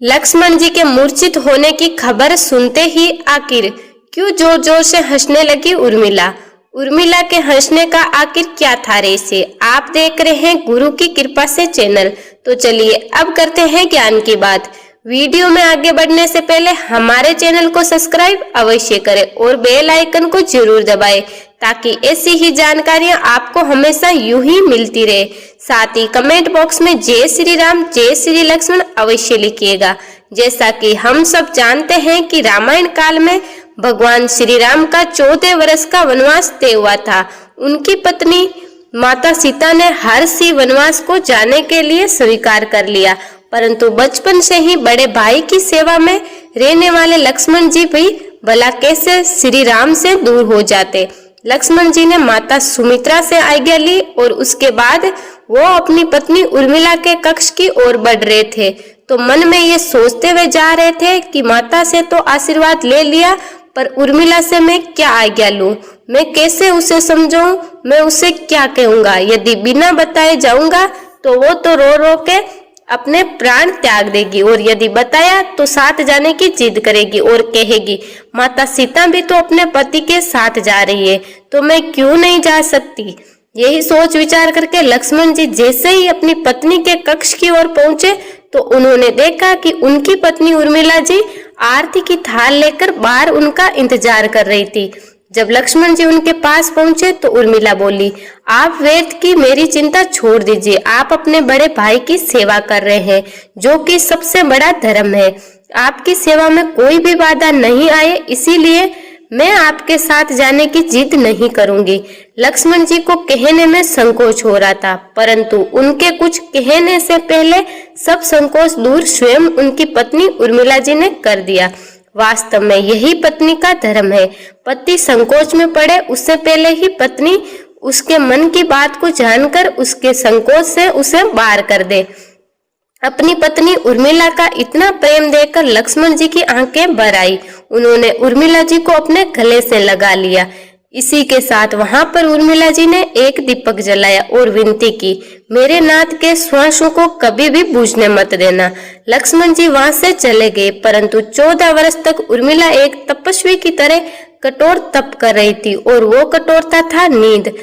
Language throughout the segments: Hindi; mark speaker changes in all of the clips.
Speaker 1: लक्ष्मण जी के मूर्छित होने की खबर सुनते ही आखिर क्यों जोर जोर से हंसने लगी उर्मिला। उर्मिला के हंसने का आखिर क्या था रहस्य। आप देख रहे हैं गुरु की कृपा से चैनल। तो चलिए अब करते हैं ज्ञान की बात। वीडियो में आगे बढ़ने से पहले हमारे चैनल को सब्सक्राइब अवश्य करें और बेल आइकन को जरूर दबाएं ताकि ऐसी ही जानकारियां आपको हमेशा यूं ही मिलती रहे। साथ ही कमेंट बॉक्स में जय श्री राम जय श्री लक्ष्मण अवश्य लिखिएगा। जैसा कि हम सब जानते हैं कि रामायण काल में भगवान श्री राम का 14 वर्ष का वनवास तय हुआ था। उनकी पत्नी माता सीता ने हर सी वनवास को जाने के लिए स्वीकार कर लिया, परंतु बचपन से ही बड़े भाई की सेवा में रहने वाले लक्ष्मण जी भी भला कैसे श्री राम से दूर हो जाते। लक्ष्मण जी ने माता सुमित्रा से आज्ञा ली और उसके बाद वो अपनी पत्नी उर्मिला के कक्ष की ओर बढ़ रहे थे। तो मन में ये सोचते हुए जा रहे थे कि माता से तो आशीर्वाद ले लिया, पर उर्मिला से मैं क्या आज्ञा लूं, मैं कैसे उसे समझाऊं, मैं उसे क्या कहूंगा। यदि बिना बताए जाऊंगा तो वो तो रो रो के अपने प्राण त्याग देगी, और यदि बताया तो साथ जाने की जिद करेगी और कहेगी माता सीता भी तो अपने पति के साथ जा रही है, तो मैं क्यों नहीं जा सकती। यही सोच विचार करके लक्ष्मण जी जैसे ही अपनी पत्नी के कक्ष की ओर पहुंचे तो उन्होंने देखा कि उनकी पत्नी उर्मिला जी आरती की थाल लेकर बाहर उनका इंतजार कर रही थी। जब लक्ष्मण जी उनके पास पहुंचे तो उर्मिला बोली, आप व्यर्थ की मेरी चिंता छोड़ दीजिए, आप अपने बड़े भाई की सेवा कर रहे हैं जो कि सबसे बड़ा धर्म है। आपकी सेवा में कोई भी बाधा नहीं आए, इसीलिए मैं आपके साथ जाने की जिद नहीं करूंगी। लक्ष्मण जी को कहने में संकोच हो रहा था, परंतु उनके कुछ कहने से पहले सब संकोच दूर स्वयं उनकी पत्नी उर्मिला जी ने कर दिया। वास्तव में यही पत्नी का धर्म है। पति संकोच में पड़े उससे पहले ही पत्नी उसके मन की बात को जानकर उसके संकोच से उसे बाहर कर दे। अपनी पत्नी उर्मिला का इतना प्रेम देखकर लक्ष्मण जी की आंखें भर आई। उन्होंने उर्मिला जी को अपने गले से लगा लिया। इसी के साथ वहां पर उर्मिला जी ने एक दीपक जलाया और विनती की, मेरे नाथ के श्वासों को कभी भी बुझने मत देना। लक्ष्मण जी वहां से चले गए, परंतु 14 वर्ष तक उर्मिला एक तपस्वी की तरह कठोर तप कर रही थी, और वो कठोरता था नींद।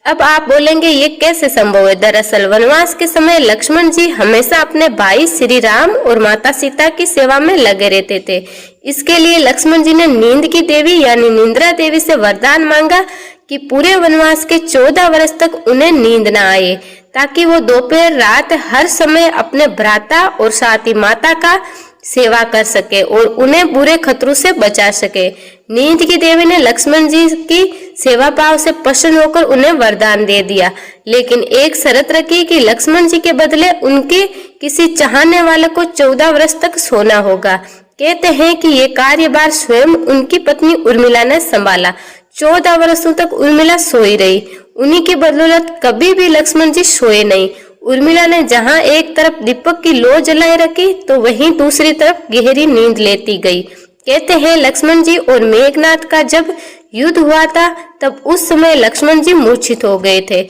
Speaker 1: अब आप बोलेंगे ये कैसे संभव है। दरअसल वनवास के समय लक्ष्मण जी हमेशा अपने भाई श्री राम और माता सीता की सेवा में लगे रहते थे। इसके लिए लक्ष्मण जी ने नींद की देवी यानी निंद्रा देवी से वरदान मांगा कि पूरे वनवास के 14 वर्ष तक उन्हें नींद न आए, ताकि वो दोपहर रात हर समय अपने भ्राता और साथ ही माता का सेवा कर सके और उन्हें बुरे खतरों से बचा सके। नींद की देवी ने लक्ष्मण जी की सेवा भाव से प्रसन्न होकर उन्हें वरदान दे दिया, लेकिन एक शर्त रखी कि लक्ष्मण जी के बदले उनके किसी चाहने वाले को 14 वर्ष तक सोना होगा। कहते हैं कि ये कार्यभार स्वयं उनकी पत्नी उर्मिला ने संभाला। 14 वर्षों तक उर्मिला सोई रही, उन्हीं की बदौलत कभी भी लक्ष्मण जी सोए नहीं। उर्मिला ने जहां एक तरफ दीपक की लौ जलाए रखी तो वहीं दूसरी तरफ गहरी नींद लेती गई। कहते हैं लक्ष्मण जी और मेघनाथ का जब युद्ध हुआ था तब उस समय लक्ष्मण जी मूर्छित हो गए थे,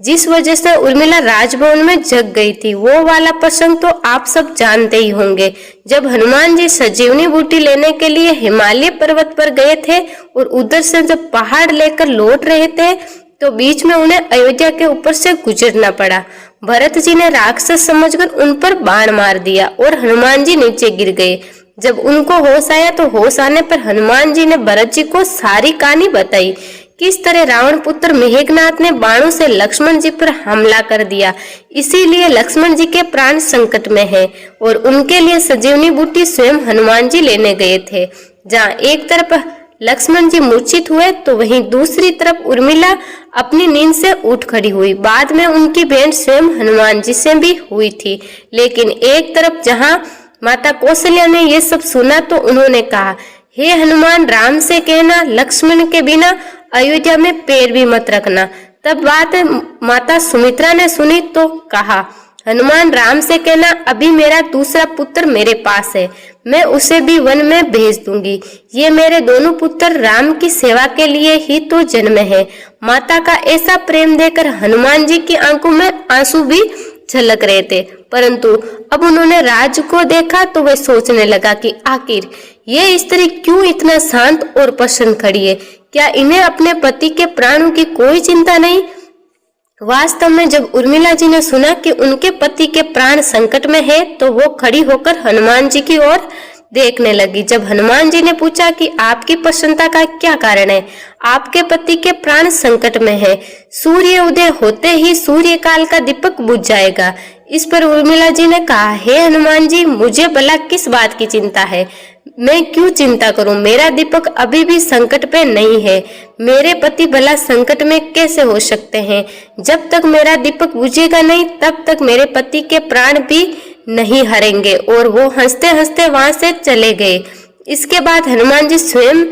Speaker 1: जिस वजह से उर्मिला राजभवन में जग गई थी। वो वाला प्रसंग तो आप सब जानते ही होंगे। जब हनुमान जी संजीवनी बूटी लेने के लिए हिमालय पर्वत पर गए थे और उधर से जब पहाड़ लेकर लौट रहे थे तो बीच में उन्हें अयोध्या के ऊपर से गुजरना पड़ा। भरत जी ने राक्षस समझकर उन पर बाण मार दिया और हनुमान जी नीचे गिर गए। जब उनको होश आया तो होश आने पर हनुमान जी ने भरत जी को सारी कहानी बताई, किस तरह रावण पुत्र मेघनाथ ने बाणों से लक्ष्मण जी पर हमला कर दिया। इसीलिए लक्ष्मण जी के प्राण संकट में हैं और उनके लिए संजीवनी बूटी स्वयं हनुमान जी लेने गए थे। जहाँ एक तरफ लक्ष्मण जी मूर्छित हुए तो वहीं दूसरी तरफ उर्मिला अपनी नींद से उठ खड़ी हुई। बाद में उनकी भेंट स्वयं हनुमान जी से भी हुई थी, लेकिन एक तरफ जहां माता कौशल्या ने ये सब सुना तो उन्होंने कहा, हे हनुमान, राम से कहना लक्ष्मण के बिना अयोध्या में पैर भी मत रखना। तब बात माता सुमित्रा ने सुनी तो कहा, हनुमान, राम से कहना अभी मेरा दूसरा पुत्र मेरे पास है, मैं उसे भी वन में भेज दूंगी। ये मेरे दोनों पुत्र राम की सेवा के लिए ही तो जन्मे हैं। माता का ऐसा प्रेम देखकर हनुमान जी की आंखों में आंसू भी छलक रहे थे। परंतु अब उन्होंने राज को देखा तो वह सोचने लगा कि आखिर ये स्त्री क्यों इतना शांत और प्रसन्न खड़ी है। क्या इन्हें अपने पति के प्राणों की कोई चिंता नहीं। वास्तव में जब उर्मिला जी ने सुना कि उनके पति के प्राण संकट में है तो वो खड़ी होकर हनुमान जी की ओर देखने लगी। जब हनुमान जी ने पूछा कि आपकी प्रसन्नता का क्या कारण है, आपके पति के प्राण संकट में है, सूर्य उदय होते ही सूर्य काल का दीपक बुझ जाएगा। इस पर उर्मिला जी ने कहा, हे हनुमान जी, मुझे भला किस बात की चिंता है, मैं क्यों चिंता करूं, मेरा दीपक अभी भी संकट पे नहीं है, मेरे पति भला संकट में कैसे हो सकते हैं। जब तक मेरा दीपक बुझेगा नहीं तब तक मेरे पति के प्राण भी नहीं हारेंगे। और वो हंसते हंसते वहां से चले गए। इसके बाद हनुमान जी स्वयं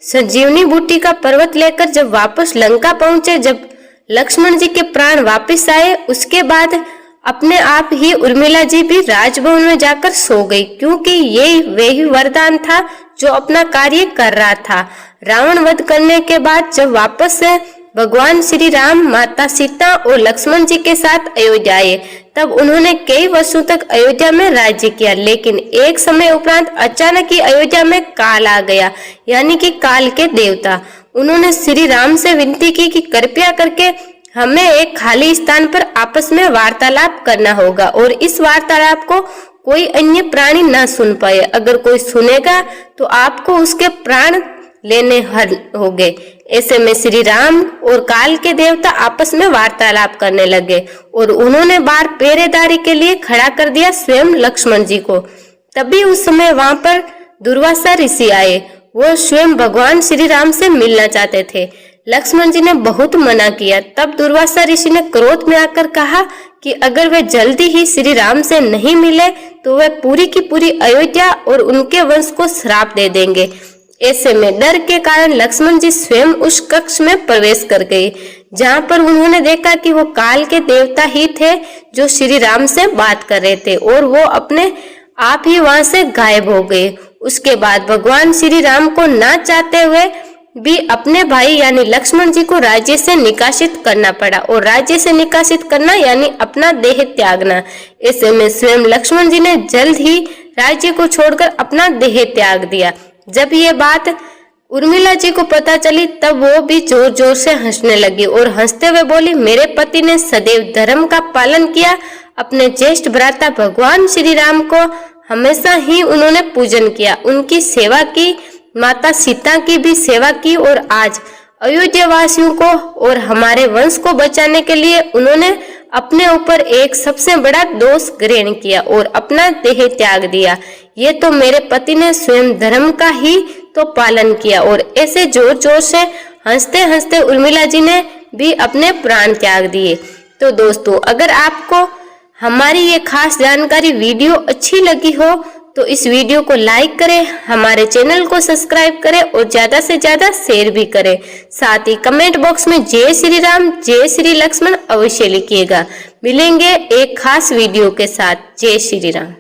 Speaker 1: संजीवनी बूटी का पर्वत लेकर जब वापस लंका पहुंचे, जब लक्ष्मण जी के प्राण वापस आए, उसके बाद अपने आप ही उर्मिला जी भी राजभवन में जाकर सो गई, क्योंकि ये वही वरदान था जो अपना कार्य कर रहा था। रावण वध करने के बाद जब वापस से भगवान श्री राम, माता सीता और लक्ष्मण जी के साथ अयोध्या आए, तब उन्होंने कई वर्षों तक अयोध्या में राज्य किया। लेकिन एक समय उपरांत अचानक ही अयोध्या में काल आ गया, यानी कि काल के देवता। उन्होंने श्री राम से विनती की कि कृपया करके हमें एक खाली स्थान पर आपस में वार्तालाप करना होगा और इस वार्तालाप को कोई अन्य प्राणी न सुन पाए। अगर कोई सुनेगा तो आपको उसके प्राण लेने होंगे। ऐसे में श्री राम और काल के देवता आपस में वार्तालाप करने लगे और उन्होंने बाहर पहरेदारी के लिए खड़ा कर दिया स्वयं लक्ष्मण जी को। तभी उस समय वहां पर दुर्वासा ऋषि आए। वो स्वयं भगवान श्री राम से मिलना चाहते थे। लक्ष्मण जी ने बहुत मना किया। तब दुर्वासा ऋषि ने क्रोध में आकर कहा कि अगर वे जल्दी ही श्री राम से नहीं मिले तो वे पूरी की पूरी अयोध्या और उनके वंश को श्राप दे देंगे। ऐसे में डर के कारण लक्ष्मण जी स्वयं उस कक्ष में प्रवेश कर गए, जहां पर उन्होंने देखा कि वो काल के देवता ही थे जो श्री राम से बात कर रहे थे और वो अपने आप ही वहां से गायब हो गए। उसके बाद भगवान श्री राम को ना चाहते हुए भी अपने भाई यानी लक्ष्मण जी को राज्य से निकासित करना पड़ा। और राज्य से निकासित करना यानी अपना देह त्यागना। ऐसे में स्वयं लक्ष्मण जी ने जल्द ही राज्य को छोड़कर अपना देह त्याग दिया। जब ये बात उर्मिला जी को पता चली तब वो भी जोर जोर से हंसने लगी और हंसते हुए बोली, मेरे पति ने सदैव धर्म का पालन किया। अपने ज्येष्ठ भ्राता भगवान श्री राम को हमेशा ही उन्होंने पूजन किया, उनकी सेवा की, माता सीता की भी सेवा की और आज अयोध्या वासियों को और हमारे वंश को बचाने के लिए उन्होंने अपने ऊपर एक सबसे बड़ा दोष ग्रहण किया और अपना देह त्याग दिया। ये तो मेरे पति ने स्वयं धर्म का ही तो पालन किया। और ऐसे जोर जोर से हंसते हंसते उर्मिला जी ने भी अपने प्राण त्याग दिए। तो दोस्तों, अगर आपको हमारी ये खास जानकारी वीडियो अच्छी लगी हो तो इस वीडियो को लाइक करें, हमारे चैनल को सब्सक्राइब करें और ज्यादा से ज्यादा शेयर भी करें। साथ ही कमेंट बॉक्स में जय श्री राम, जय श्री लक्ष्मण अवश्य लिखिएगा। मिलेंगे एक खास वीडियो के साथ। जय श्री राम।